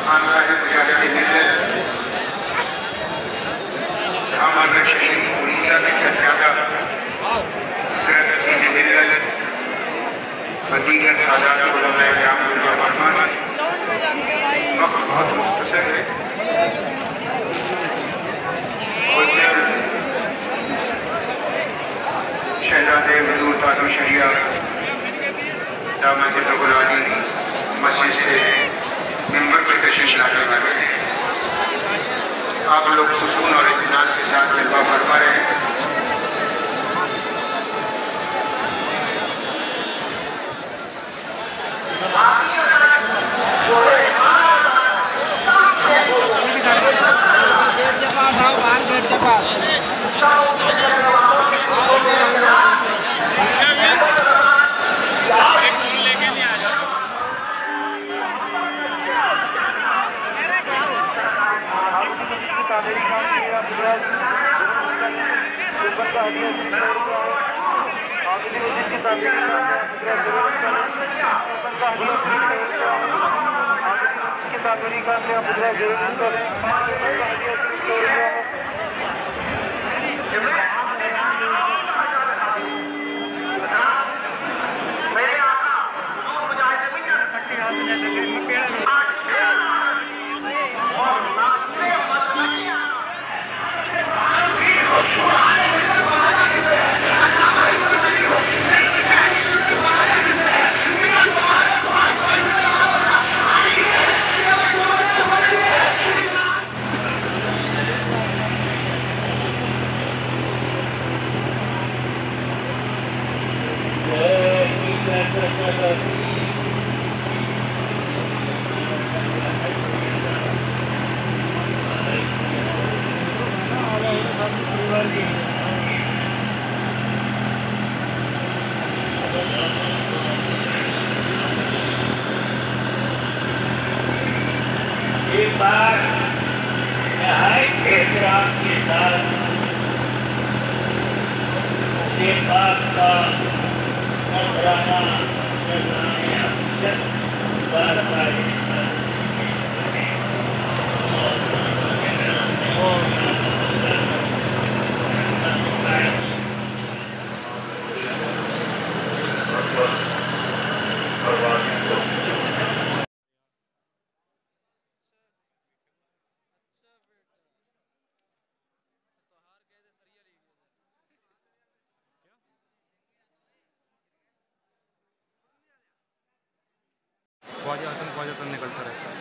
खानगाह मुजाहिद मिल्लत खामन शहीद उड़ीसा के शहजादा मिल्लत दीगर सादात उलमाए किराम वक्त बहुत मुख्तसर है। शहजादे हजूर ताजो शरिया दामद गुलानी मस्जिद से मिंबर पर तशरीफ लाने वाले हैं। आप लोग सुकून और इत्मीनान के साथ जलवा फरमा रहे हैं। गेट के पास एक बार नहायत एहतराम के साथ पाक का नजराना ख्वाजा हसन निकलता रहता है।